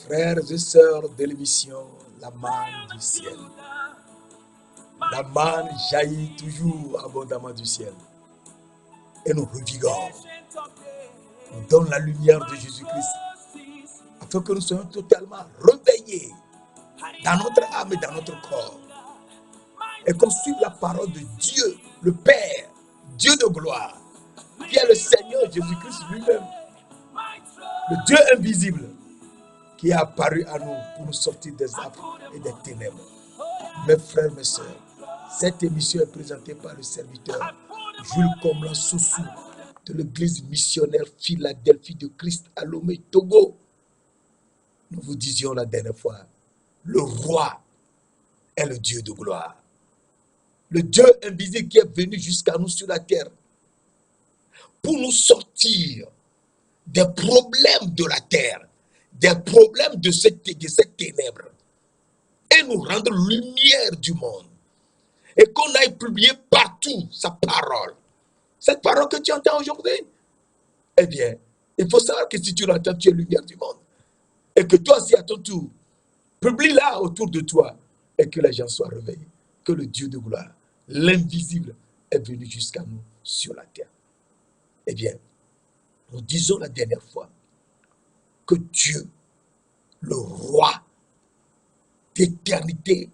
Frères et sœurs de l'émission La manne du ciel. La manne jaillit toujours abondamment du ciel et nous revigore, nous donne la lumière de Jésus-Christ afin que nous soyons totalement réveillés dans notre âme et dans notre corps et qu'on suive la parole de Dieu, le Père, Dieu de gloire, qui est le Seigneur Jésus-Christ lui-même, le Dieu invisible qui est apparu à nous pour nous sortir des affres et des ténèbres. Mes frères, mes sœurs, cette émission est présentée par le serviteur Jules Comlan Soussou de l'église missionnaire Philadelphie de Christ à Lomé, Togo. Nous vous disions la dernière fois, le roi est le Dieu de gloire. Le Dieu invisible qui est venu jusqu'à nous sur la terre pour nous sortir des problèmes de la terre, des problèmes de cette ténèbre et nous rendre lumière du monde. Et qu'on aille publier partout sa parole. Cette parole que tu entends aujourd'hui, eh bien, il faut savoir que si tu l'entends, tu es lumière du monde. Et que toi aussi, à ton tour, publie-la autour de toi et que les gens soient réveillés. Que le Dieu de gloire, l'invisible, est venu jusqu'à nous sur la terre. Eh bien, nous disons la dernière fois que Dieu, le roi d'éternité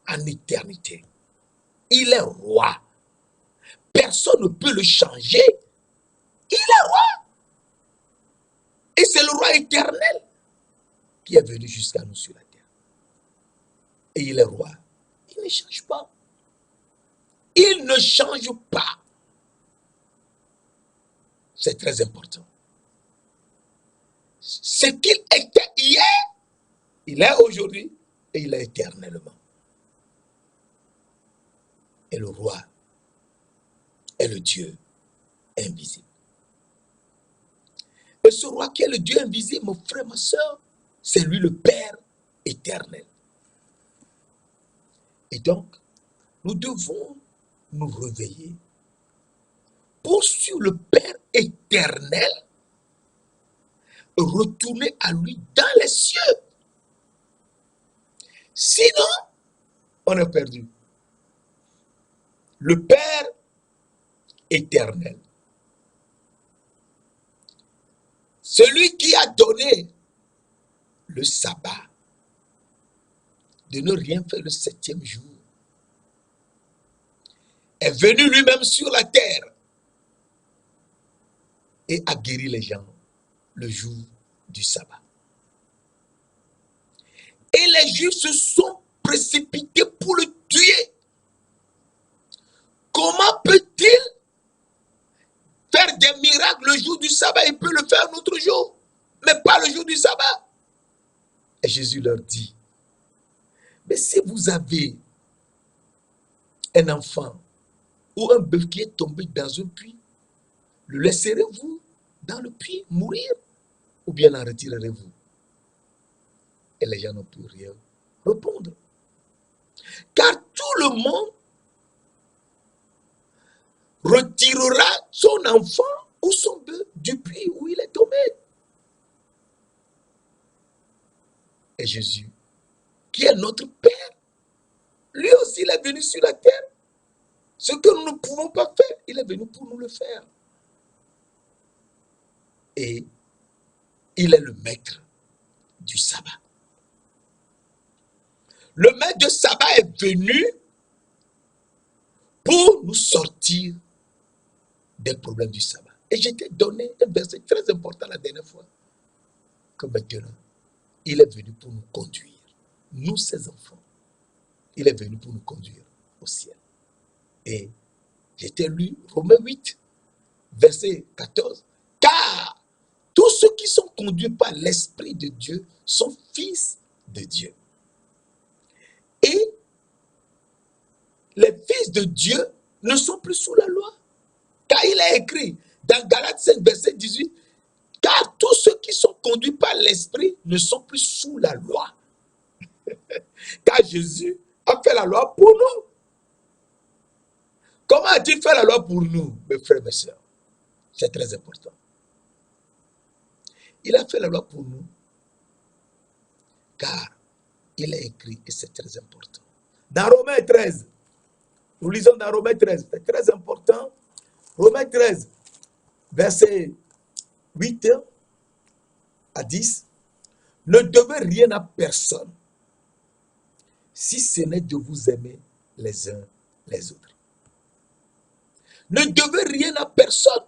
en éternité, il est roi. Personne ne peut le changer. Il est roi. Et c'est le roi éternel qui est venu jusqu'à nous sur la terre. Et il est roi. Il ne change pas. Il ne change pas. C'est très important. Ce qu'il était hier, il est aujourd'hui et il est éternellement. Et le roi est le Dieu invisible. Et ce roi qui est le Dieu invisible, mon frère, ma soeur, c'est lui le Père éternel. Et donc, nous devons nous réveiller pour sur le Père éternel retourner à lui dans les cieux. Sinon, on est perdu. Le Père éternel, celui qui a donné le sabbat, de ne rien faire le 7e jour, est venu lui-même sur la terre et a guéri les gens le jour du sabbat. Et les Juifs se sont précipités pour le tuer. Comment peut-il faire des miracles le jour du sabbat? Il peut le faire un autre jour, mais pas le jour du sabbat. Et Jésus leur dit, mais si vous avez un enfant ou un bœuf qui est tombé dans un puits, le laisserez-vous dans le puits mourir ou bien l'en retirerez-vous? Et les gens n'ont pu rien répondre. Car tout le monde retirera son enfant ou son bœuf du puits où il est tombé. Et Jésus, qui est notre Père, lui aussi il est venu sur la terre. Ce que nous ne pouvons pas faire, il est venu pour nous le faire. Et il est le maître du sabbat. Le maître du sabbat est venu pour nous sortir des problèmes du sabbat. Et je t'ai donné un verset très important la dernière fois, que maintenant, il est venu pour nous conduire, nous ses enfants. Il est venu pour nous conduire au ciel. Et je t'ai lu Romains 8, verset 14. Car tous ceux qui sont conduits par l'Esprit de Dieu sont fils de Dieu. Et les fils de Dieu ne sont plus sous la loi. Car il est écrit dans Galates 5, verset 18, car tous ceux qui sont conduits par l'Esprit ne sont plus sous la loi. Car Jésus a fait la loi pour nous. Comment a-t-il fait la loi pour nous, mes frères, mes sœurs? C'est très important. Il a fait la loi pour nous car il est écrit, et c'est très important. Dans Romains 13, nous lisons dans Romains 13, c'est très important. Romains 13, verset 8 à 10. Ne devez rien à personne, si ce n'est de vous aimer les uns les autres. Ne devez rien à personne,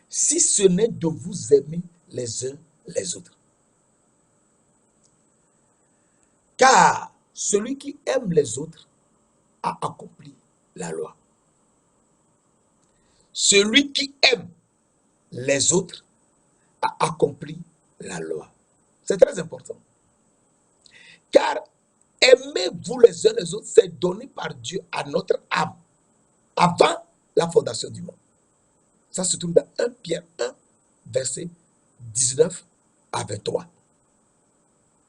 si ce n'est de vous aimer les uns les autres. Car celui qui aime les autres a accompli la loi. Celui qui aime les autres a accompli la loi. C'est très important. Car aimez-vous les uns les autres, c'est donné par Dieu à notre âme avant la fondation du monde. Ça se trouve dans 1 Pierre 1, verset 19 à 23.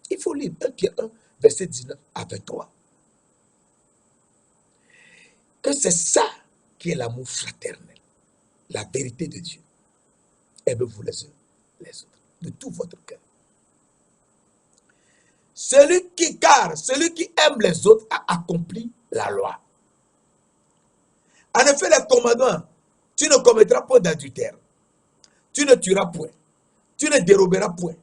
Il faut lire 1 Pierre 1, verset 19 à 23. Que c'est ça qui est l'amour fraternel, la vérité de Dieu. Aimez-vous les uns les autres, de tout votre cœur. Celui qui aime les autres a accompli la loi. En effet, les commandements, tu ne commettras pas d'adultère, tu ne tueras point, tu ne déroberas point,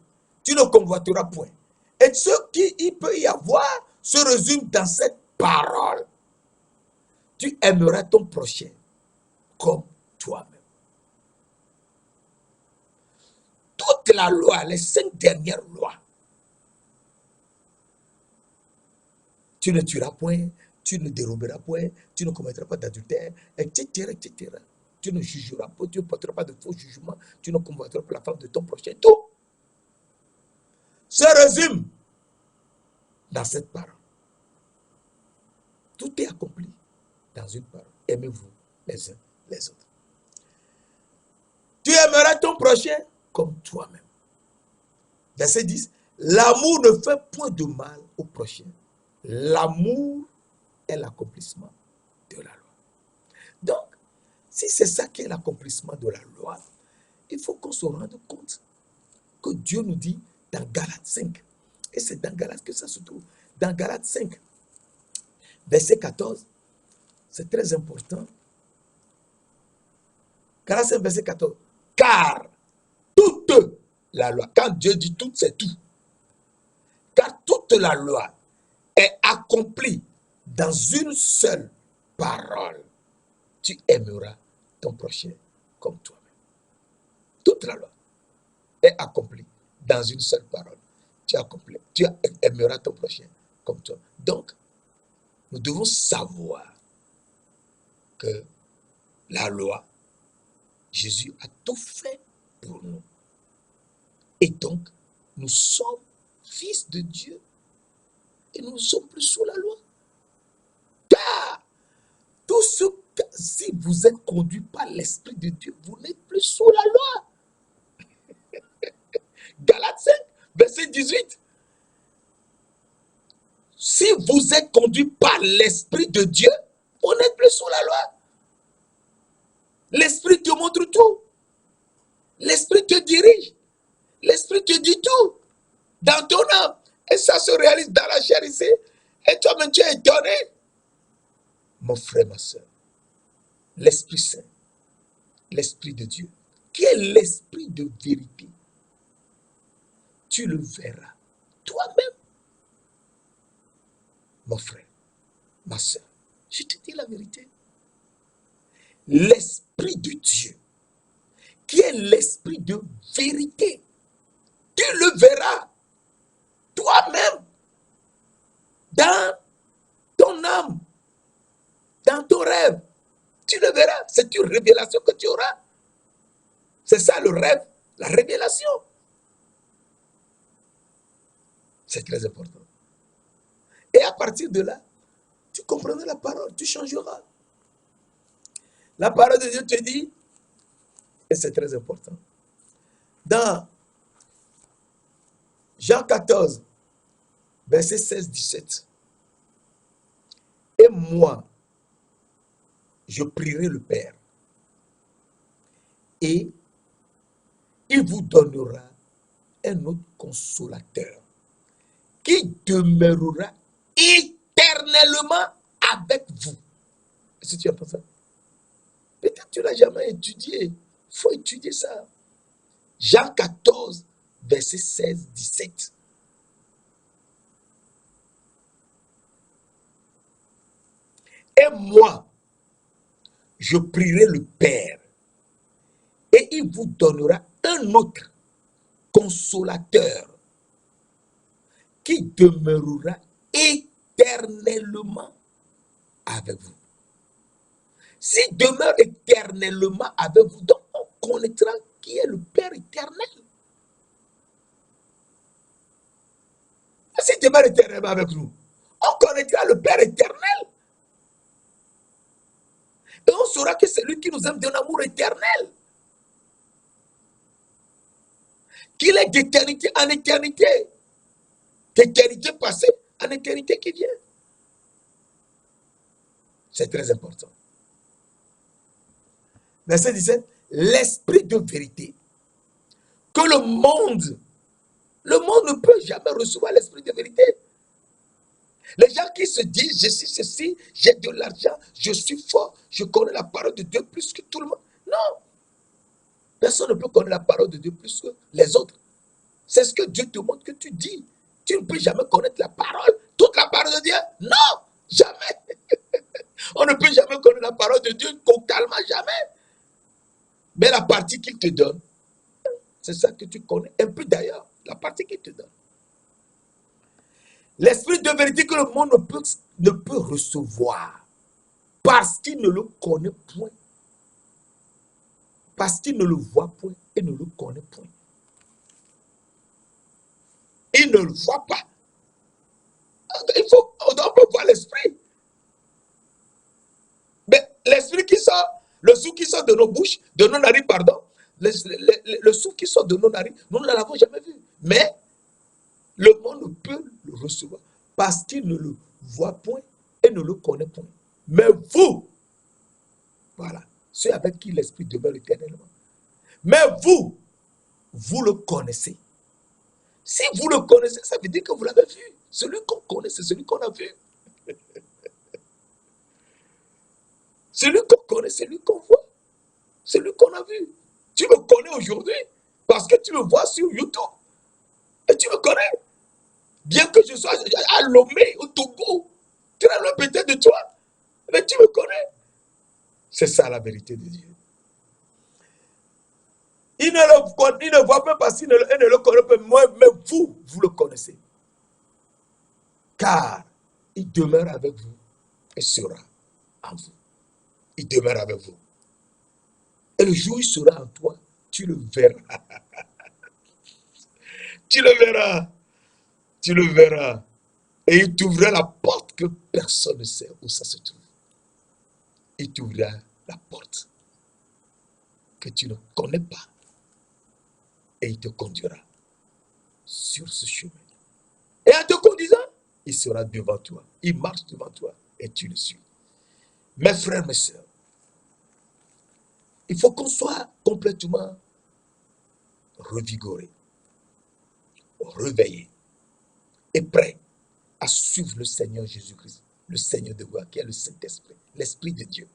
tu ne convoiteras point. Et ce qu'il peut y avoir se résume dans cette parole. Tu aimeras ton prochain comme toi-même. Toute la loi, les 5 dernières lois. Tu ne tueras point, tu ne déroberas point, tu ne commettras pas d'adultère, etc., etc. Tu ne jugeras pas, tu ne porteras pas de faux jugements, tu ne convoiteras pas la femme de ton prochain. Tout se résume dans cette parole. Tout est accompli dans une parole. Aimez-vous les uns les autres. Tu aimeras ton prochain comme toi-même. Verset 10. L'amour ne fait point de mal au prochain. L'amour est l'accomplissement de la loi. Donc, si c'est ça qui est l'accomplissement de la loi, il faut qu'on se rende compte que Dieu nous dit dans Galates 5, et c'est dans Galates que ça se trouve, dans Galates 5, verset 14, c'est très important. Galates 5, verset 14. Car toute la loi, quand Dieu dit tout, c'est tout. Car toute la loi est accomplie dans une seule parole. Tu aimeras ton prochain comme toi-même. Toute la loi est accomplie dans une seule parole. Tu aimeras ton prochain comme toi. Donc, nous devons savoir que la loi, Jésus a tout fait pour nous. Et donc, nous sommes fils de Dieu et nous ne sommes plus sous la loi. Car tout ce que, si vous êtes conduit par l'Esprit de Dieu, vous n'êtes plus sous la loi. Galates 5, verset 18. Si vous êtes conduit par l'Esprit de Dieu, vous n'êtes plus sous la loi. L'Esprit te montre tout. L'Esprit te dirige. L'Esprit te dit tout dans ton âme. Et ça se réalise dans la chair ici. Et toi-même, tu es étonné. Mon frère, ma soeur, l'Esprit Saint, l'Esprit de Dieu, qui est l'Esprit de vérité, tu le verras toi-même. Mon frère, ma soeur, je te dis la vérité. L'Esprit de Dieu, qui est l'Esprit de vérité, tu le verras toi-même dans ton âme, dans ton rêve. Tu le verras. C'est une révélation que tu auras. C'est ça le rêve, la révélation. C'est très important. Et à partir de là, tu comprendras la parole, tu changeras. La parole de Dieu te dit, et c'est très important, dans Jean 14, verset 16-17, et moi, je prierai le Père, et il vous donnera un autre consolateur, qui demeurera éternellement avec vous. Est-ce que tu entends ça? Peut-être que tu n'as jamais étudié. Il faut étudier ça. Jean 14, verset 16, 17. Et moi, je prierai le Père, et il vous donnera un autre consolateur qui demeurera éternellement avec vous. S'il demeure éternellement avec vous, donc on connaîtra qui est le Père éternel. S'il demeure éternellement avec nous, on connaîtra le Père éternel. Et on saura que c'est lui qui nous aime d'un amour éternel. Qu'il est d'éternité en éternité. D'éternité passée en éternité qui vient. C'est très important. Verset 17. L'esprit de vérité. Que le monde ne peut jamais recevoir l'esprit de vérité. Les gens qui se disent, je suis ceci, j'ai de l'argent, je suis fort, je connais la parole de Dieu plus que tout le monde. Non. Personne ne peut connaître la parole de Dieu plus que les autres. C'est ce que Dieu te montre que tu dis. Tu ne peux jamais connaître la parole, toute la parole de Dieu. Non, jamais. On ne peut jamais connaître la parole de Dieu totalement, jamais. Mais la partie qu'il te donne, c'est ça que tu connais. Un peu d'ailleurs, la partie qu'il te donne. L'esprit de vérité que le monde ne peut recevoir parce qu'il ne le connaît point. Parce qu'il ne le voit point et ne le connaît point. Il ne le voit pas. On peut voir l'esprit. Mais l'esprit qui sort, le souffle qui sort de nos bouches, de nos narines, pardon, le souffle qui sort de nos narines, nous ne l'avons jamais vu. Mais le monde ne peut le recevoir parce qu'il ne le voit point et ne le connaît point. Mais vous, voilà, ceux avec qui l'esprit demeure éternellement. Mais vous le connaissez. Si vous le connaissez, ça veut dire que vous l'avez vu. Celui qu'on connaît, c'est celui qu'on a vu. Celui qu'on connaît, c'est celui qu'on voit. Celui qu'on a vu. Tu me connais aujourd'hui parce que tu me vois sur YouTube. Et tu me connais. Bien que je sois à Lomé, au Togo, très loin peut-être de toi, mais tu me connais. C'est ça la vérité de Dieu. Il ne voit pas parce qu'il ne le connaît pas, mais vous le connaissez. Car il demeure avec vous et sera en vous. Il demeure avec vous. Et le jour où il sera en toi, tu le verras. Tu le verras. Tu le verras. Et il t'ouvrira la porte que personne ne sait où ça se trouve. Il t'ouvrira la porte que tu ne connais pas. Et il te conduira sur ce chemin. Et en te conduisant, il sera devant toi. Il marche devant toi et tu le suis. Mes frères, mes sœurs, il faut qu'on soit complètement revigoré, réveillé et prêt à suivre le Seigneur Jésus-Christ, le Seigneur de gloire, qui est le Saint-Esprit, l'Esprit de Dieu,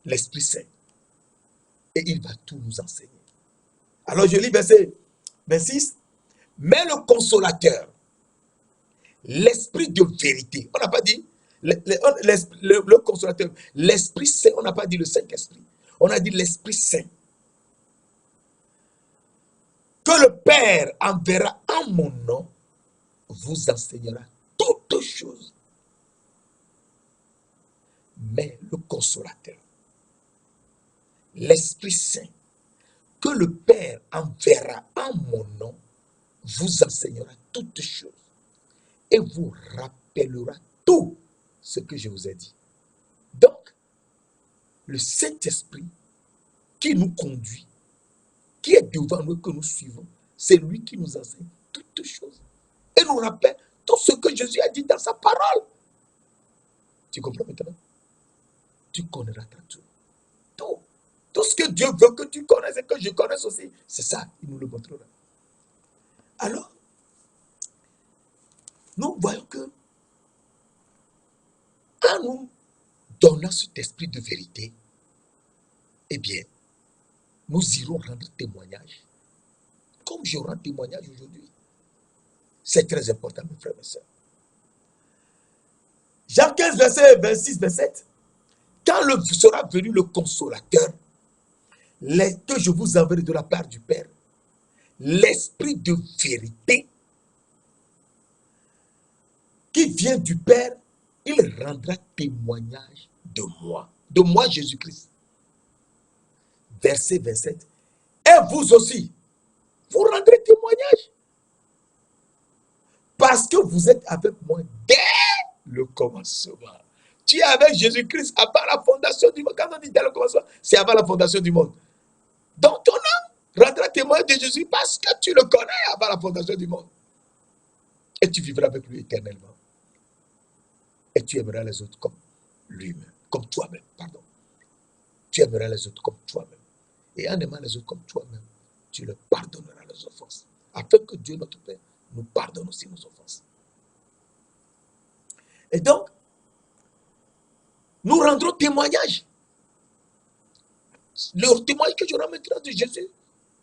l'Esprit Saint. Et il va tout nous enseigner. Alors je lis verset 26. Mais le consolateur, l'Esprit de vérité, on n'a pas dit le consolateur, l'Esprit Saint, on n'a pas dit le Saint-Esprit, on a dit l'Esprit Saint, que le Père enverra en mon nom, vous enseignera toutes choses. Mais le consolateur, l'Esprit Saint, que le Père enverra en mon nom, vous enseignera toutes choses et vous rappellera tout ce que je vous ai dit. Donc, le Saint-Esprit qui nous conduit, qui est devant nous, que nous suivons, c'est lui qui nous enseigne toutes choses et nous rappelle tout ce que Jésus a dit dans sa parole. Tu comprends maintenant? Tu connaîtras tout. Tout ce que Dieu veut que tu connaisses et que je connaisse aussi, c'est ça, il nous le montrera. Alors, nous voyons que en nous donnant cet esprit de vérité, eh bien, nous irons rendre témoignage. Comme je rends témoignage aujourd'hui. C'est très important, mes frères et sœurs. Jean 15, verset 26, 27. Quand sera venu le consolateur, que je vous enverrai de la part du Père, l'esprit de vérité qui vient du Père, il rendra témoignage de moi Jésus-Christ. Verset 27. Et vous aussi, vous rendrez témoignage. Parce que vous êtes avec moi dès le commencement. Tu es avec Jésus-Christ avant la fondation du monde. Quand on dit dès le commencement, c'est avant la fondation du monde. Donc ton âme rendra témoignage de Jésus parce que tu le connais avant la fondation du monde. Et tu vivras avec lui éternellement. Et tu aimeras les autres comme lui-même, comme toi-même, pardon. Tu aimeras les autres comme toi-même. Et en aimant les autres comme toi-même, tu leur pardonneras leurs offenses. Afin que Dieu, notre Père, nous pardonne aussi nos offenses. Et donc, nous rendrons témoignage. Le témoignage que je rends maintenant de Jésus,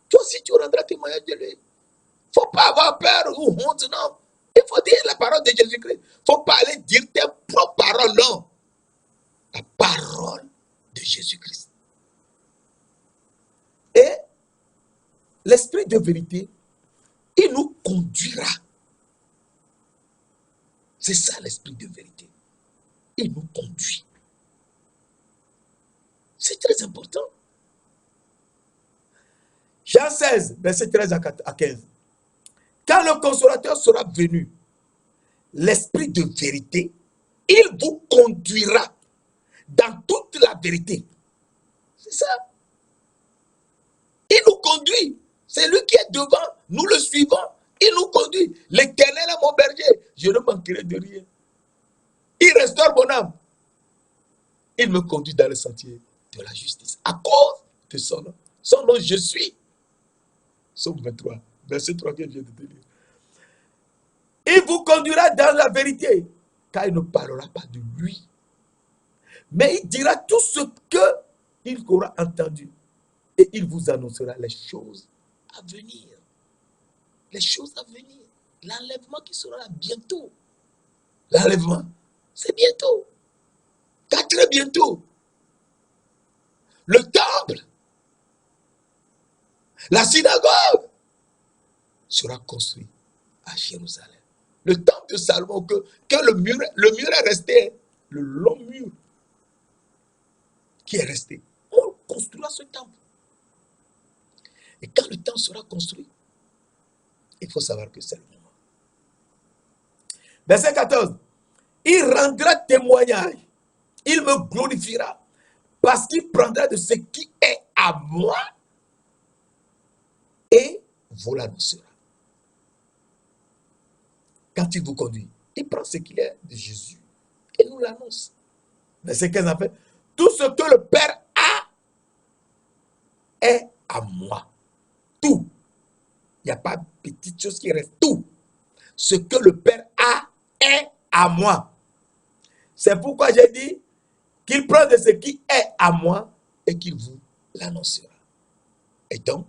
toi aussi tu rendras témoignage de lui. Il ne faut pas avoir peur ou honte, non. Il faut dire la parole de Jésus-Christ. Il ne faut pas aller dire tes propres paroles, non. La parole de Jésus-Christ. Et l'esprit de vérité, il nous conduira. C'est ça l'esprit de vérité. Il nous conduit. C'est très important. Jean 16, verset 13 à 15. Quand le consolateur sera venu, l'esprit de vérité, il vous conduira dans toute la vérité. C'est ça. Il nous conduit. C'est lui qui est devant. Nous le suivons. Il nous conduit. L'Éternel est mon berger. Je ne manquerai de rien. Il restaure mon âme. Il me conduit dans le sentier de la justice. À cause de son nom. Son nom, je suis. Psaume 23, verset 3 que je viens de te lire. Il vous conduira dans la vérité, car il ne parlera pas de lui. Mais il dira tout ce qu'il aura entendu. Et il vous annoncera les choses à venir. Les choses à venir. L'enlèvement qui sera là bientôt. L'enlèvement, c'est bientôt. Très bientôt. Le temple, la synagogue sera construit à Jérusalem. Le temple de Salomon, que le mur est resté, le long mur qui est resté. On construira ce temple. Et quand le temple sera construit, il faut savoir que c'est le moment. Verset 14. Il rendra témoignage. Il me glorifiera parce qu'il prendra de ce qui est à moi et vous l'annoncera. Quand il vous conduit, il prend ce qu'il est de Jésus et nous l'annonce. Verset 15 en fait. Tout ce que le Père a est à moi. Tout. Il n'y a pas de petite chose qui reste. Tout. Ce que le Père a est à moi. C'est pourquoi j'ai dit qu'il prend de ce qui est à moi et qu'il vous l'annoncera. Et donc,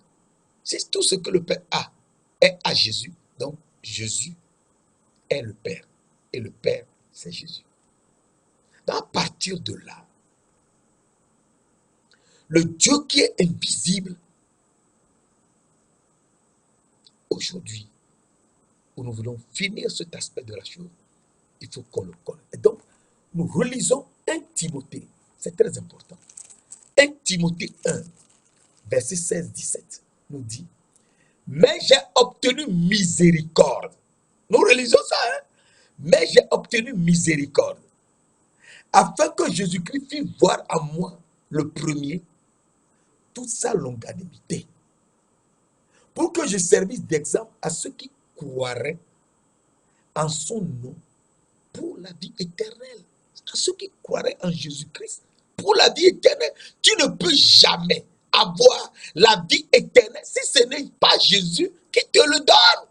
si tout ce que le Père a est à Jésus, donc Jésus est le Père. Et le Père, c'est Jésus. Donc, à partir de là, le Dieu qui est invisible, aujourd'hui, où nous voulons finir cet aspect de la chose, il faut qu'on le connaisse. Et donc, nous relisons 1 Timothée. C'est très important. 1 Timothée 1, verset 16-17, nous dit, mais j'ai obtenu miséricorde. Nous relisons ça, hein? Mais j'ai obtenu miséricorde, afin que Jésus-Christ fît voir en moi le premier toute sa longanimité, pour que je servisse d'exemple à ceux qui croiraient en son nom pour la vie éternelle. À ceux qui croiraient en Jésus-Christ pour la vie éternelle. Tu ne peux jamais avoir la vie éternelle si ce n'est pas Jésus qui te le donne.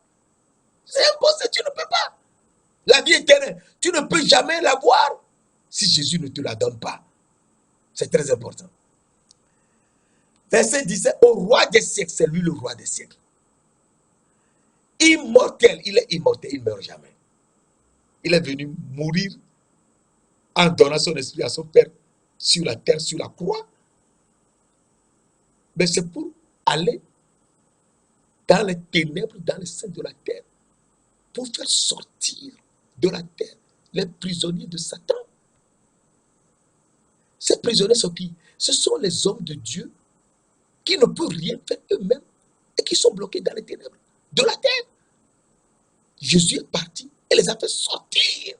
C'est impossible, tu ne peux pas. La vie éternelle, tu ne peux jamais l'avoir si Jésus ne te la donne pas. C'est très important. Verset 17, au roi des siècles, c'est lui le roi des siècles. Immortel, il est immortel, il ne meurt jamais. Il est venu mourir en donnant son esprit à son Père sur la terre, sur la croix. Mais c'est pour aller dans les ténèbres, dans les seins de la terre, pour faire sortir de la terre les prisonniers de Satan. Ces prisonniers sont qui? Ce sont les hommes de Dieu qui ne peuvent rien faire eux-mêmes et qui sont bloqués dans les ténèbres de la terre. Jésus est parti et les a fait sortir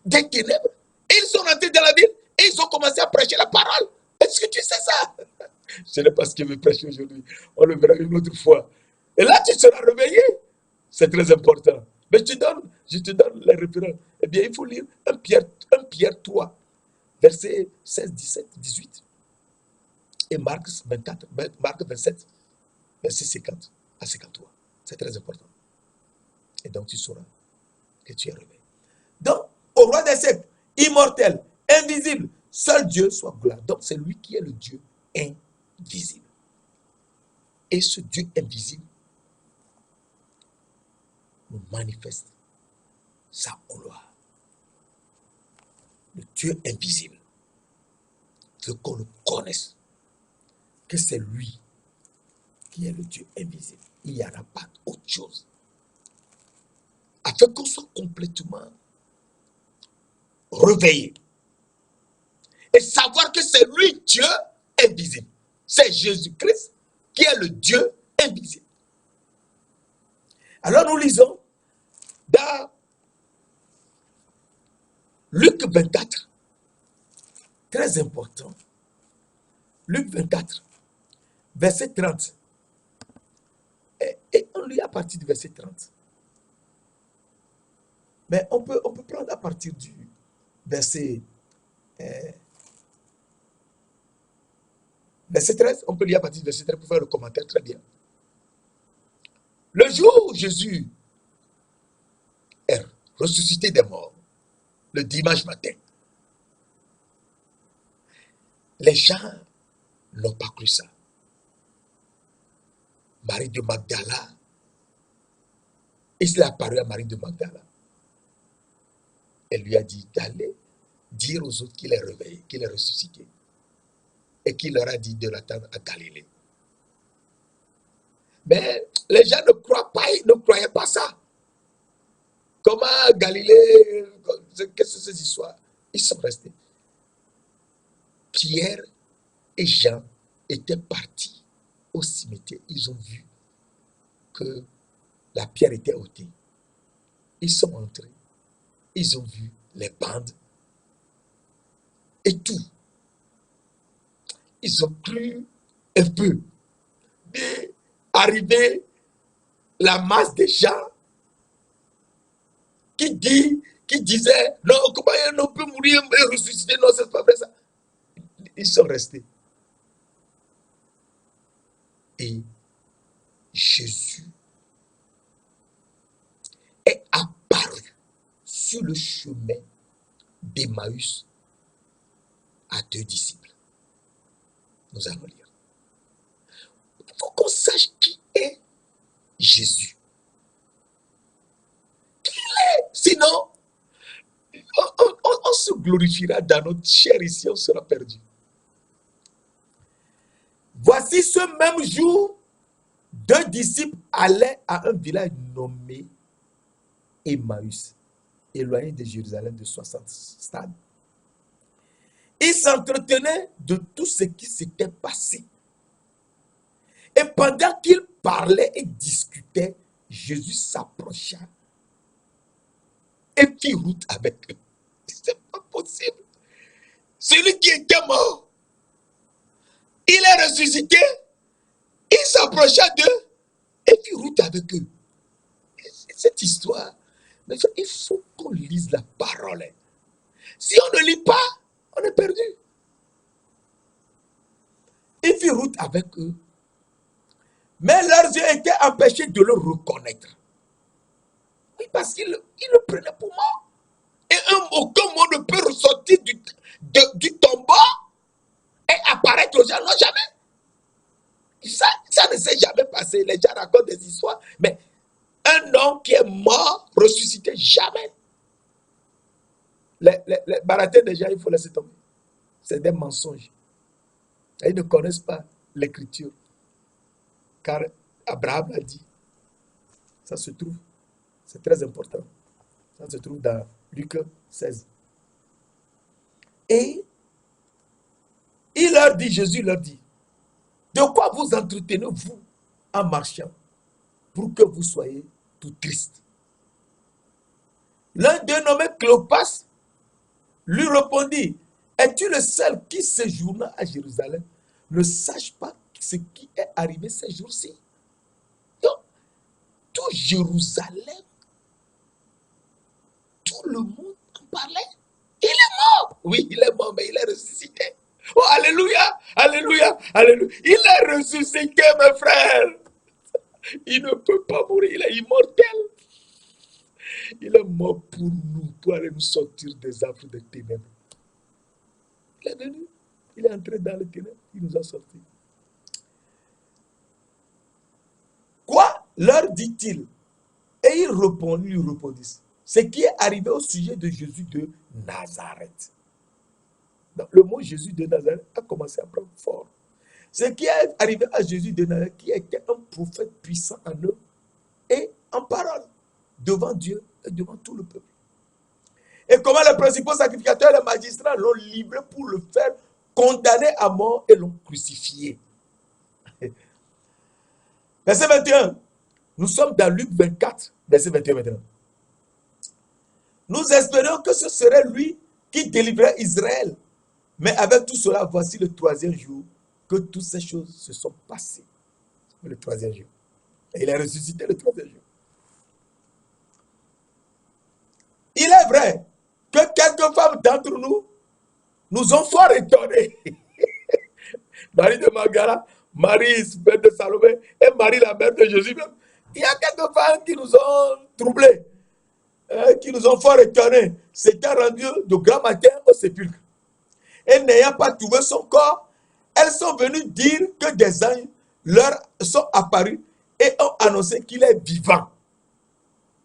des ténèbres. Et ils sont rentrés dans la ville et ils ont commencé à prêcher la parole. Est-ce que tu sais ça? Ce n'est pas ce que je veux prêcher aujourd'hui. On le verra une autre fois. Et là, tu seras réveillé. C'est très important. Mais je te donne les références. Eh bien, il faut lire 1 Pierre 3, versets 16, 17, 18. Et Marc 27, verset 50 à 53. C'est très important. Et donc, tu sauras que tu es réveillé. Donc, au roi des siècles, immortel, invisible, seul Dieu soit gloire. Donc, c'est lui qui est le Dieu invisible. Et ce Dieu invisible nous manifeste sa gloire. Le Dieu invisible. Il faut qu'on le connaisse. Que c'est lui qui est le Dieu invisible. Il n'y en a pas autre chose. Afin qu'on soit complètement réveillé. Et savoir que c'est lui Dieu invisible. C'est Jésus-Christ qui est le Dieu invisible. Alors nous lisons dans Luc 24, très important. Luc 24, verset 30. Et on lit à partir du verset 30. Mais on peut prendre à partir du verset 13. On peut lire à partir du verset 13 pour faire le commentaire très bien. Le jour où Jésus est ressuscité des morts, le dimanche matin, les gens n'ont pas cru ça. Marie de Magdala, il est apparu à Marie de Magdala. Elle lui a dit d'aller dire aux autres qu'il est réveillé, qu'il est ressuscité. Et qu'il leur a dit de l'attendre à Galilée. Mais les gens ne croyaient pas ça. Comment Galilée, qu'est-ce que c'est ces histoires? Ils sont restés. Pierre et Jean étaient partis au cimetière. Ils ont vu que la pierre était ôtée. Ils sont entrés. Ils ont vu les bandes et tout. Ils ont cru un peu. Mais arrivé la masse des gens qui disait, non, comment on peut mourir et ressusciter? Non, c'est pas vrai ça. Ils sont restés. Et Jésus est apparu sur le chemin d'Emmaüs à 2 disciples. Nous allons lire. Il faut qu'on sache qui est Jésus. Qui il est? Sinon, on se glorifiera dans notre chair ici, on sera perdu. Voici ce même jour, 2 disciples allaient à un village nommé Emmaüs, éloigné de Jérusalem de 60 stades. Ils s'entretenaient de tout ce qui s'était passé. Et pendant qu'ils parlaient et discutaient, Jésus s'approcha et fit route avec eux. C'est pas possible. Celui qui était mort, il est ressuscité, il s'approcha d'eux et fit route avec eux. Cette histoire, mais il faut qu'on lise la parole. Si on ne lit pas, on est perdu. Il fit route avec eux, mais leurs yeux étaient empêchés de le reconnaître. Oui, parce qu'il le prenait pour mort. Et aucun mot ne peut ressortir du tombeau et apparaître aux gens. Non, jamais. Ça ne s'est jamais passé. Les gens racontent des histoires. Mais un homme qui est mort, ressuscité, jamais. Les baratés des gens, il faut laisser tomber. C'est des mensonges. Et ils ne connaissent pas l'écriture. Car Abraham l'a dit. Ça se trouve. C'est très important. Ça se trouve dans Luc 16. Et il leur dit, Jésus leur dit, de quoi vous entretenez-vous en marchant pour que vous soyez tout triste? L'un d'eux nommé Cléopas lui répondit, es-tu le seul qui séjourna à Jérusalem ne sache pas ce qui est arrivé ces jours-ci? Donc, tout Jérusalem, tout le monde en parlait. Il est mort. Oui, il est mort, mais il est ressuscité. Oh, alléluia, alléluia, alléluia. Il est ressuscité, mes frères. Il ne peut pas mourir, il est immortel. Il est mort pour nous, pour aller nous sortir des affres des ténèbres. Il est venu, il est entré dans les ténèbres, il nous a sortis. Quoi leur dit-il? Et ils lui répondissent. Ce qui est arrivé au sujet de Jésus de Nazareth. Donc, le mot Jésus de Nazareth a commencé à prendre forme. Ce qui est arrivé à Jésus de Nazareth, qui était un prophète puissant en eux et en parole, devant Dieu et devant tout le peuple. Et comment les principaux sacrificateurs et les magistrats l'ont livré pour le faire condamner à mort et l'ont crucifié. Verset 21. Nous sommes dans Luc 24, verset 21. Nous espérions que ce serait lui qui délivrait Israël. Mais avec tout cela, voici le troisième jour que toutes ces choses se sont passées. Le troisième jour. Et il est ressuscité le troisième jour. Il est vrai que quelques femmes d'entre nous ont fort étonnés. Marie de Magdala, Marie, mère de Salomé, et Marie, la mère de Jésus même. Il y a quelques femmes qui nous ont troublés, qui nous ont fort étonnés. C'était rendu de grand matin au sépulcre. Et n'ayant pas trouvé son corps, elles sont venues dire que des anges leur sont apparus et ont annoncé qu'il est vivant.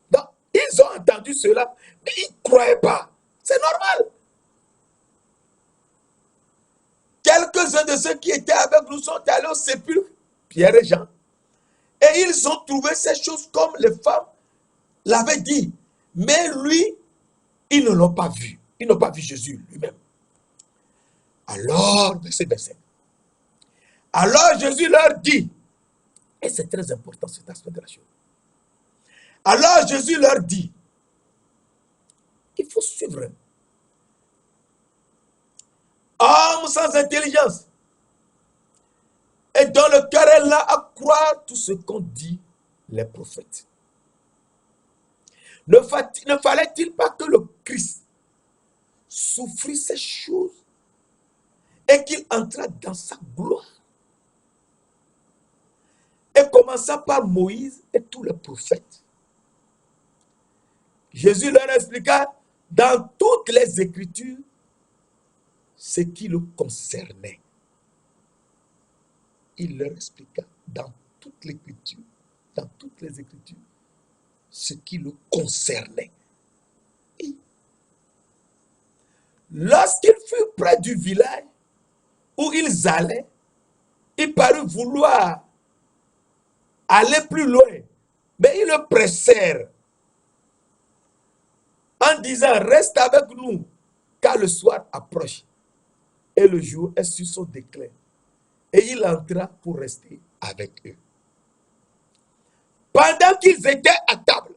Donc, ils ont entendu cela, mais ils ne croyaient pas. C'est normal. Quelques-uns de ceux qui étaient avec nous sont allés au sépulcre, Pierre et Jean, et ils ont trouvé ces choses comme les femmes l'avaient dit. Mais lui, ils ne l'ont pas vu. Ils n'ont pas vu Jésus lui-même. Alors, verset 25. Alors Jésus leur dit, et c'est très important cet aspect de la chose. Alors Jésus leur dit, il faut suivre. Homme sans intelligence, et dont le cœur est là à croire tout ce qu'ont dit les prophètes. Ne fallait-il pas que le Christ souffrisse ces choses et qu'il entra dans sa gloire? Et commença par Moïse et tous les prophètes. Jésus leur expliqua dans toutes les Écritures ce qui le concernait. Il leur expliqua dans toutes les Écritures, ce qui le concernait. Et lorsqu'il fut près du village où ils allaient, il parut vouloir aller plus loin, mais ils le pressèrent en disant, reste avec nous, car le soir approche et le jour est sur son déclin. Et il entra pour rester avec eux. Pendant qu'ils étaient à table,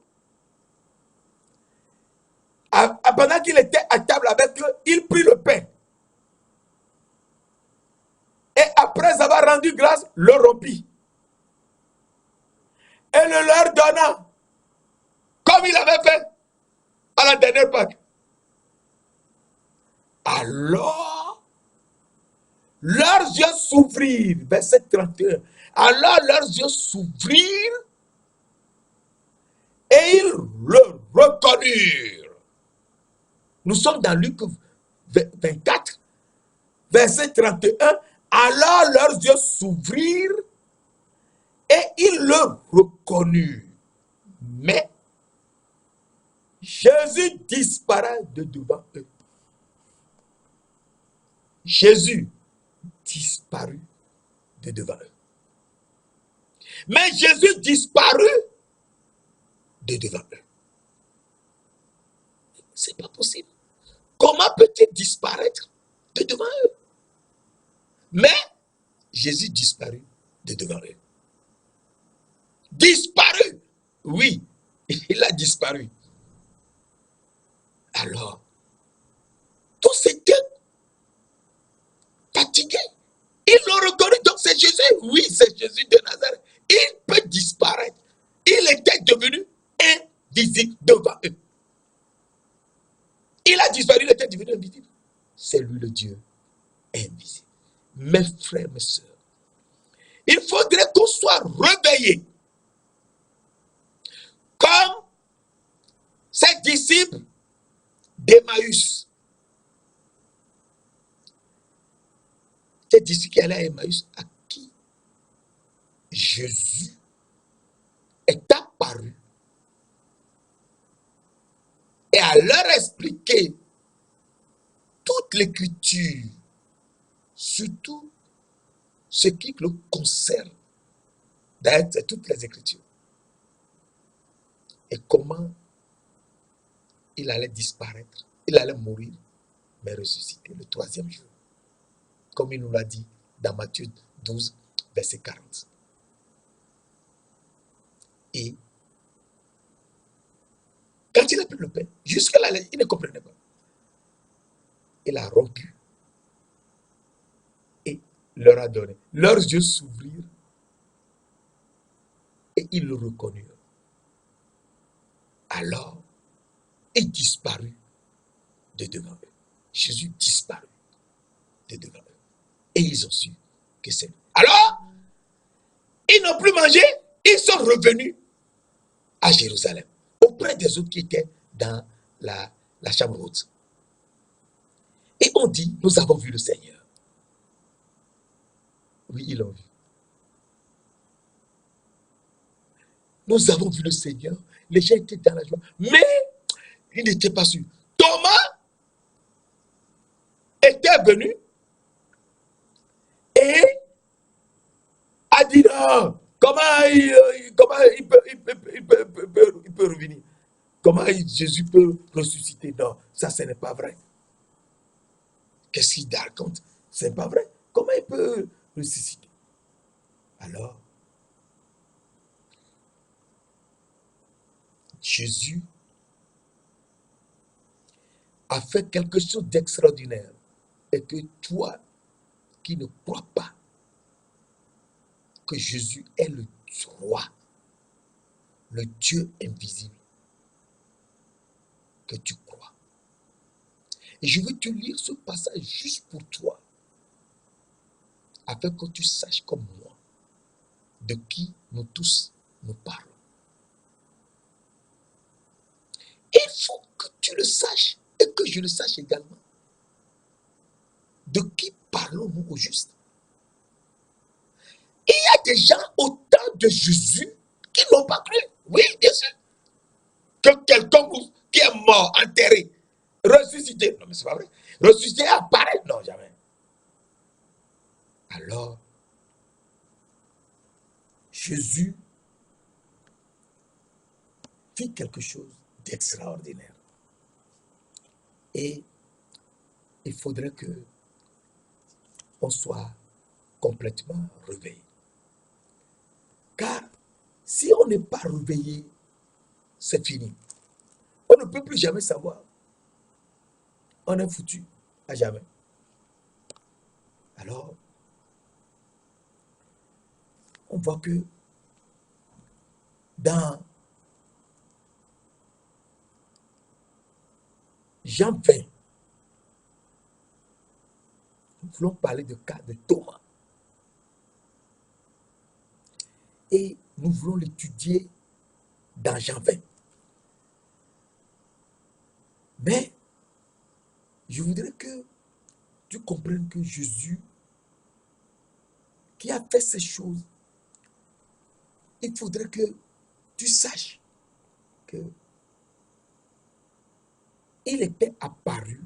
pendant qu'il était à table avec eux, il prit le pain. Et après avoir rendu grâce, le rompit. Et le leur donna, comme il avait fait à la dernière Pâque. Alors, leurs yeux s'ouvrirent. Verset 31. Alors leurs yeux s'ouvrirent et ils le reconnurent. Nous sommes dans Luc 24, verset 31. Alors leurs yeux s'ouvrirent et ils le reconnurent. Mais Jésus disparaît de devant eux. Jésus disparut de devant eux. Mais Jésus disparut de devant eux. C'est pas possible. Comment peut-il disparaître de devant eux? Mais Jésus disparut de devant eux. Disparu. Oui, il a disparu. Alors, tous étaient fatigués. Ils l'ont reconnu, donc c'est Jésus. Oui, c'est Jésus de Nazareth. Il peut disparaître. Il était devenu invisible devant eux. Il a disparu, il était devenu invisible. C'est lui le Dieu invisible. Mes frères, mes sœurs, il faudrait qu'on soit réveillés. Comme ces disciples d'Emmaüs. Ces disciples qui allaient à Emmaüs, à qui Jésus est apparu et à leur expliquer toute l'écriture, surtout ce qui le concerne. D'ailleurs, c'est toutes les écritures. Et comment il allait disparaître, il allait mourir, mais ressusciter le troisième jour. Comme il nous l'a dit dans Matthieu 12, verset 40. Et quand il a pris le pain, jusque-là, il ne comprenait pas. Il a rompu et leur a donné. Leurs yeux s'ouvrirent et ils le reconnurent. Alors, il disparut de devant eux. Jésus disparut de devant eux. Et ils ont su que c'est lui. Alors, ils n'ont plus mangé, ils sont revenus à Jérusalem, auprès des autres qui étaient dans la chambre haute. Et on dit, nous avons vu le Seigneur. Oui, ils l'ont vu. Nous avons vu le Seigneur. Les gens étaient dans la joie. Mais ils n'étaient pas sûrs. Thomas était venu et a dit non. Comment il peut revenir? Comment Jésus peut ressusciter? Non, ça ce n'est pas vrai. Qu'est-ce qu'il raconte? Ce n'est pas vrai. Comment il peut ressusciter? Alors, Jésus a fait quelque chose d'extraordinaire. Et que toi qui ne crois pas que Jésus est le roi, le Dieu invisible, que tu crois. Et je veux te lire ce passage juste pour toi, afin que tu saches comme moi de qui nous tous nous parlons. Il faut que tu le saches et que je le sache également. De qui parlons-nous au juste? Il y a des gens au temps de Jésus qui n'ont pas cru. Oui, bien sûr. Que quelqu'un qui est mort, enterré, ressuscité. Non, mais c'est pas vrai. Ressuscité, apparaît. Non, jamais. Alors, Jésus fit quelque chose d'extraordinaire. Et il faudrait que on soit complètement réveillé. Car si on n'est pas réveillé, c'est fini. On ne peut plus jamais savoir. On est foutu à jamais. Alors, on voit que dans Jean 20, nous voulons parler du cas de Thomas. Et nous voulons l'étudier dans Jean 20. Mais je voudrais que tu comprennes que Jésus, qui a fait ces choses, il faudrait que tu saches que il était apparu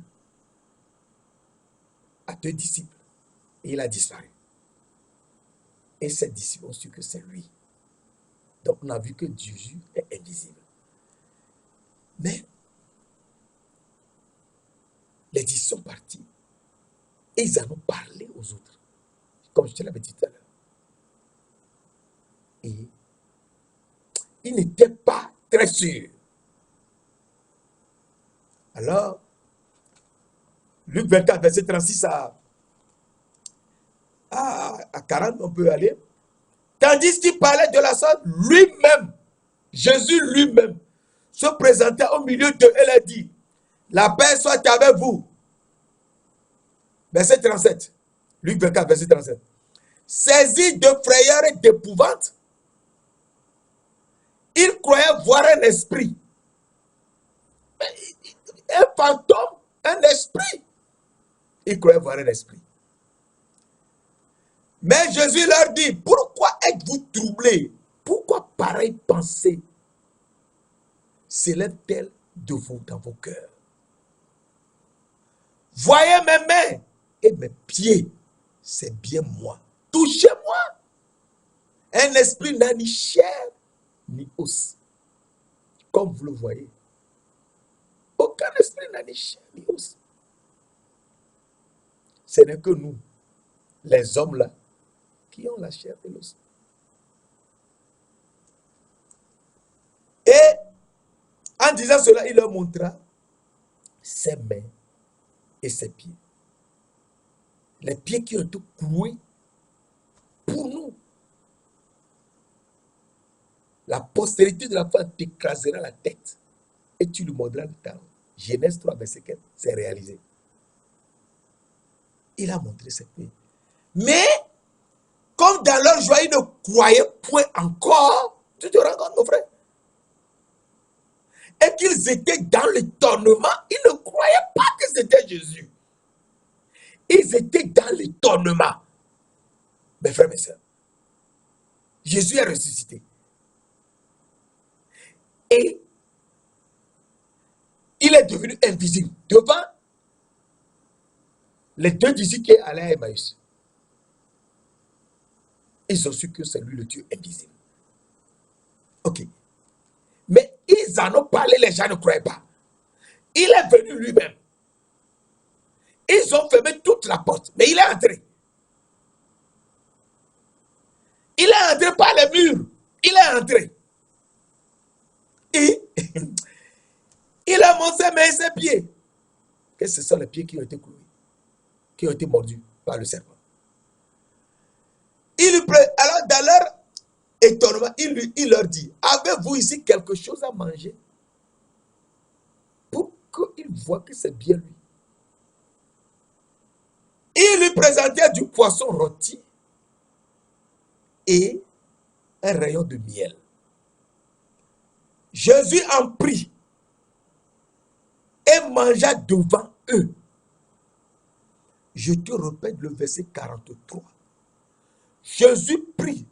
à 2 disciples et il a disparu. Et ces disciples ont su que c'est lui. Donc on a vu que Jésus est invisible. Mais les disciples sont partis et ils en ont parlé aux autres, comme je te l'avais dit tout à l'heure. Et ils n'étaient pas très sûrs. Alors, Luc 24, verset 36 à 40, on peut aller. Tandis qu'il parlait de la sorte, lui-même, Jésus lui-même, se présentait au milieu d'eux et leur dit, la paix soit avec vous. Verset 37. Luc 24, verset 37. Saisi de frayeur et d'épouvante, il croyait voir un esprit. Un fantôme, un esprit. Il croyait voir un esprit. Mais Jésus leur dit, pourquoi êtes-vous troublés? Pourquoi pareille pensée s'élève-t-elle de vous dans vos cœurs? Voyez mes mains et mes pieds, c'est bien moi. Touchez-moi. Un esprit n'a ni chair ni os. Comme vous le voyez. Aucun esprit n'a ni chair ni os. Ce n'est que nous, les hommes là, qui ont la chair et l'os. Et en disant cela, il leur montra ses mains et ses pieds. Les pieds qui ont été cloués pour nous. La postérité de la femme t'écrasera la tête et tu lui mordras le talon. Genèse 3, verset 4, c'est réalisé. Il a montré ses pieds. Mais, comme dans leur joie, ils ne croyaient point encore, tu te rends compte, mon frère, et qu'ils étaient dans l'étonnement, ils ne croyaient pas que c'était Jésus. Ils étaient dans l'étonnement. Mes frères, mes sœurs, Jésus est ressuscité. Et il est devenu invisible devant les 2 disciples qui allaient à Emmaüs. Ils ont su que c'est lui le Dieu invisible. Ok. Mais ils en ont parlé, les gens ne croyaient pas. Il est venu lui-même. Ils ont fermé toute la porte, mais il est entré. Il est entré par les murs. Il est entré. Et il a montré ses mains et ses pieds. Et ce sont les pieds qui ont été cloués, qui ont été mordus par le serpent. Alors, dans leur étonnement, il leur dit, avez-vous ici quelque chose à manger? Pour qu'ils voient que c'est bien lui. Il lui présentait du poisson rôti et un rayon de miel. Jésus en prit et mangea devant eux. Je te répète le verset 43. Jésus prit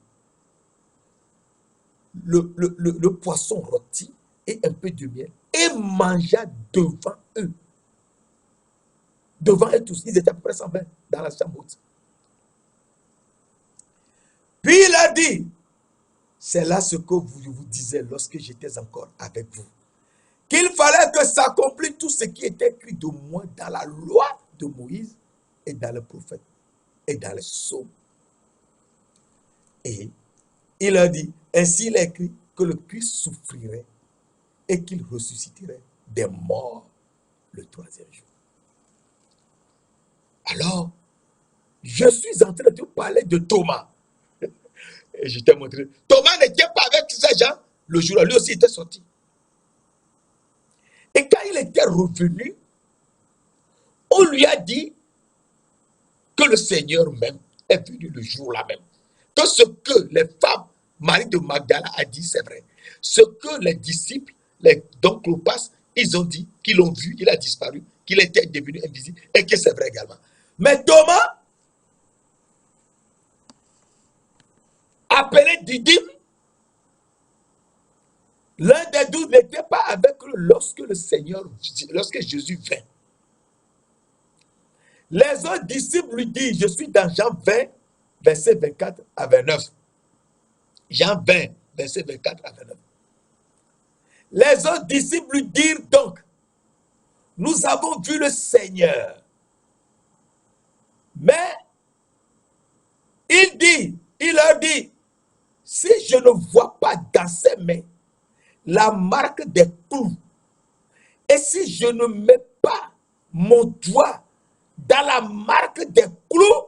le poisson rôti et un peu de miel et mangea devant eux. Devant eux tous, ils étaient à peu près 120 dans la chambre haute. Puis il a dit, c'est là ce que je vous disais lorsque j'étais encore avec vous, qu'il fallait que s'accomplisse tout ce qui est écrit de moi dans la loi de Moïse et dans les prophètes et dans les psaumes. Et il a dit, ainsi il est écrit que le Christ souffrirait et qu'il ressusciterait des morts le 3e jour. Alors, je suis en train de parler de Thomas. Et je t'ai montré. Thomas n'était pas avec ces gens le jour-là. Lui aussi était sorti. Et quand il était revenu, on lui a dit que le Seigneur même est venu le jour-là même. Que ce que les femmes, Marie de Magdala a dit, c'est vrai. Ce que les disciples, donc Clopas ils ont dit qu'ils l'ont vu, il a disparu, qu'il était devenu invisible et que c'est vrai également. Mais Thomas, appelé Didyme, l'un des 12 n'était pas avec eux lorsque Jésus vint. Les autres disciples lui disent, je suis dans Jean 20, verset 24 à 29. Jean 20, verset 24 à 29. Les autres disciples lui dirent donc, nous avons vu le Seigneur. Mais il leur dit, si je ne vois pas dans ses mains la marque des clous, et si je ne mets pas mon doigt dans la marque des clous,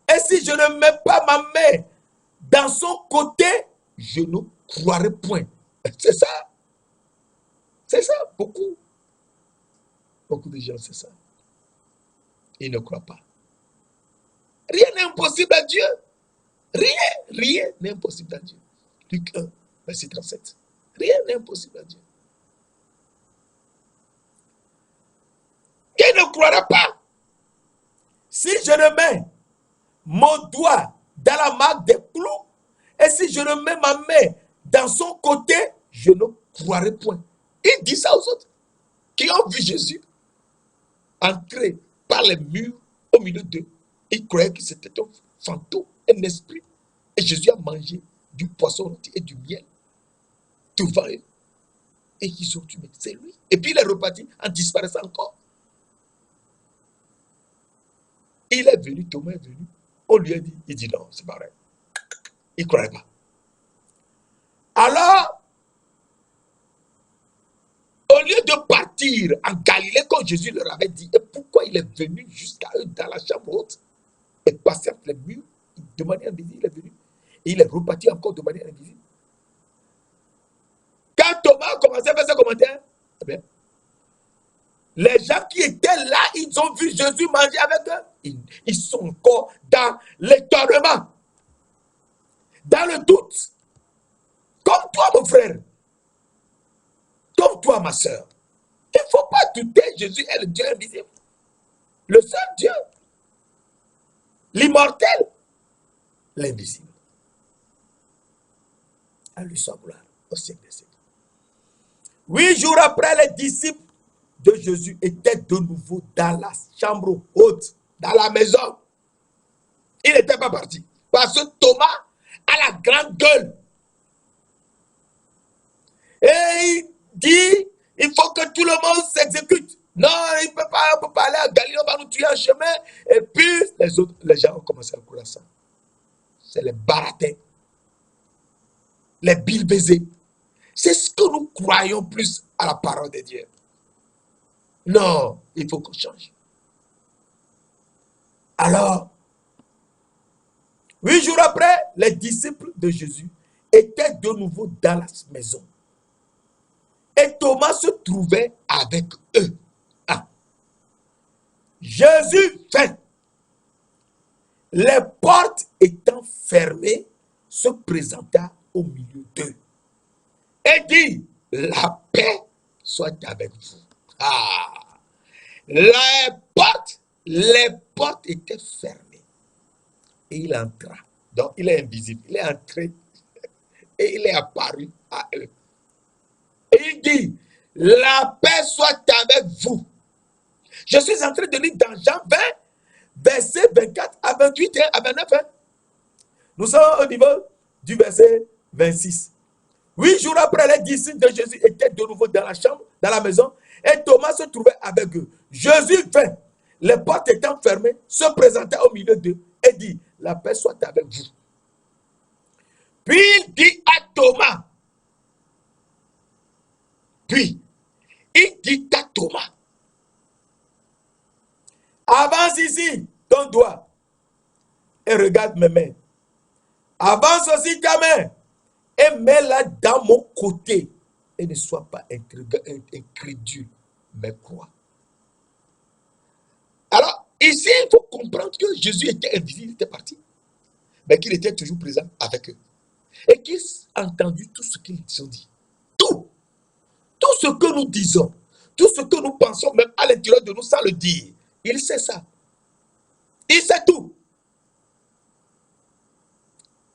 et si je ne mets pas ma main dans son côté, je ne croirai point. C'est ça. C'est ça, beaucoup. Beaucoup de gens, c'est ça. Ils ne croient pas. Rien n'est impossible à Dieu. Rien n'est impossible à Dieu. Luc 1, verset 37. Rien n'est impossible à Dieu. Il ne croira pas. Si je ne mets mon doigt dans la marque des clous, et si je ne mets ma main dans son côté, je ne croirai point. Il dit ça aux autres qui ont vu Jésus entrer par les murs au milieu d'eux. Ils croyaient que c'était un fantôme, un esprit. Et Jésus a mangé du poisson rôti et du miel devant eux. Et ils ont dit, mais c'est lui. Et puis il est reparti en disparaissant encore. Il est venu, Thomas est venu. On lui a dit, il dit non, c'est pas vrai. Il ne croyait pas. Alors, au lieu de partir en Galilée, comme Jésus leur avait dit, et pourquoi il est venu jusqu'à eux dans la chambre haute et passé entre les murs, de manière invisible, il est venu. Et il est reparti encore de manière invisible. Quand Thomas a commencé à faire ses commentaires, eh bien, les gens qui étaient là, ils ont vu Jésus manger avec eux. Ils sont encore dans l'étonnement, dans le doute. Comme toi, mon frère. Comme toi, ma soeur. Il ne faut pas douter, Jésus est le Dieu invisible. Le seul Dieu. L'immortel. L'invisible. À lui soit gloire au siècle des siècles. 8 jours après, les disciples de Jésus étaient de nouveau dans la chambre haute, dans la maison. Il n'était pas parti. Parce que Thomas a la grande gueule. Et il dit, il faut que tout le monde s'exécute. Non, il ne peut pas aller à Galilée, on va nous tuer en chemin. Et puis, les gens ont commencé à courir ça. C'est les baratins, les bilbaisés. C'est ce que nous croyons plus à la parole de Dieu. Non, il faut qu'on change. Alors, 8 jours après, les disciples de Jésus étaient de nouveau dans la maison. Et Thomas se trouvait avec eux. Ah. Jésus vint. Les portes étant fermées, se présenta au milieu d'eux. Et dit, la paix soit avec vous. Ah. Les portes étaient fermées. Et il entra. Donc, il est invisible. Il est entré et il est apparu à eux. Et il dit, la paix soit avec vous. Je suis en train de lire dans Jean 20, verset 24 à 28 et à 29. Nous sommes au niveau du verset 26. 8 jours après, les disciples de Jésus étaient de nouveau dans la chambre, dans la maison, et Thomas se trouvait avec eux. Jésus vint, les portes étant fermées, se présenta au milieu d'eux et dit, la paix soit avec vous. Puis il dit à Thomas, avance ici ton doigt et regarde mes mains. Avance aussi ta main et mets-la dans mon côté et ne sois pas incrédule, mais crois. Alors, ici, il faut comprendre que Jésus était invisible, il était parti, mais qu'il était toujours présent avec eux. Et qu'ils ont entendu tout ce qu'ils ont dit. Tout ce que nous disons, tout ce que nous pensons, même à l'intérieur de nous, sans le dire, il sait ça. Il sait tout.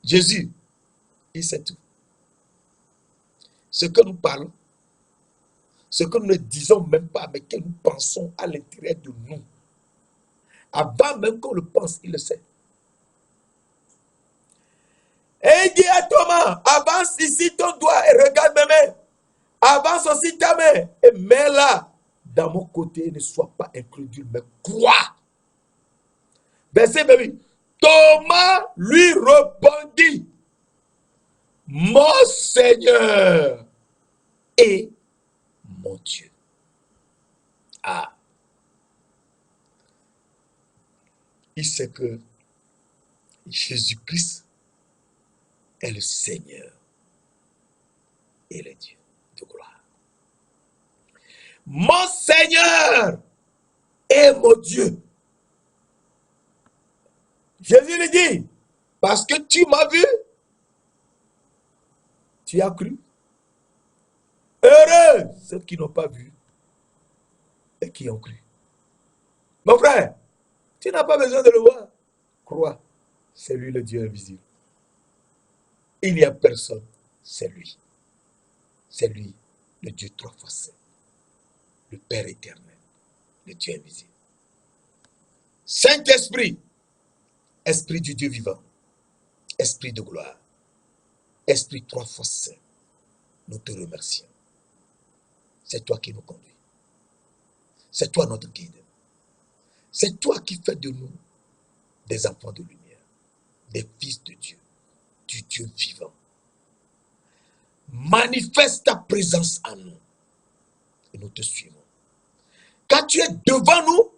Jésus, il sait tout. Ce que nous parlons, ce que nous ne disons même pas, mais que nous pensons à l'intérieur de nous, avant même qu'on le pense, il le sait. Et il dit à Thomas, avance ici ton doigt et regarde mes mains. Avance aussi ta main et mets-la dans mon côté. Ne sois pas incrédule, mais crois. Verset 28. Thomas lui répondit, mon Seigneur et mon Dieu. Ah. Il sait que Jésus-Christ est le Seigneur et le Dieu de gloire. Mon Seigneur et mon Dieu. Jésus lui dit, parce que tu m'as vu, tu as cru. Heureux ceux qui n'ont pas vu et qui ont cru. Mon frère, tu n'as pas besoin de le voir. Crois, c'est lui le Dieu invisible. Il n'y a personne, c'est lui. C'est lui, le Dieu trois fois saint, le Père éternel, le Dieu invisible. Saint-Esprit, Esprit du Dieu vivant, Esprit de gloire, Esprit trois fois saint, nous te remercions. C'est toi qui nous conduis. C'est toi notre guide. C'est toi qui fais de nous des enfants de lumière, des fils de Dieu, du Dieu vivant. Manifeste ta présence en nous et nous te suivons. Car tu es devant nous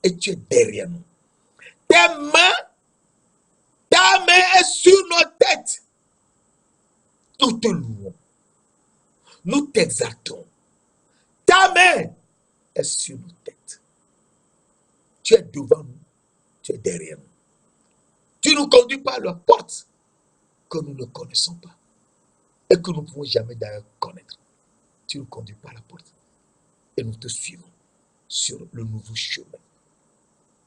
et tu es derrière nous. Ta main est sur nos têtes. Nous te louons. Nous t'exaltons. Ta main est sur nos têtes. Tu es devant nous, tu es derrière nous. Tu nous conduis par la porte que nous ne connaissons pas et que nous ne pouvons jamais d'ailleurs connaître. Tu nous conduis par la porte et nous te suivons sur le nouveau chemin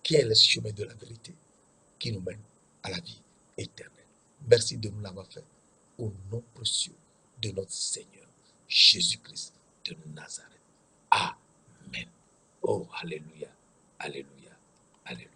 qui est le chemin de la vérité qui nous mène à la vie éternelle. Merci de nous l'avoir fait au nom précieux de notre Seigneur Jésus-Christ de Nazareth. Amen. Oh, alléluia, alléluia, alléluia.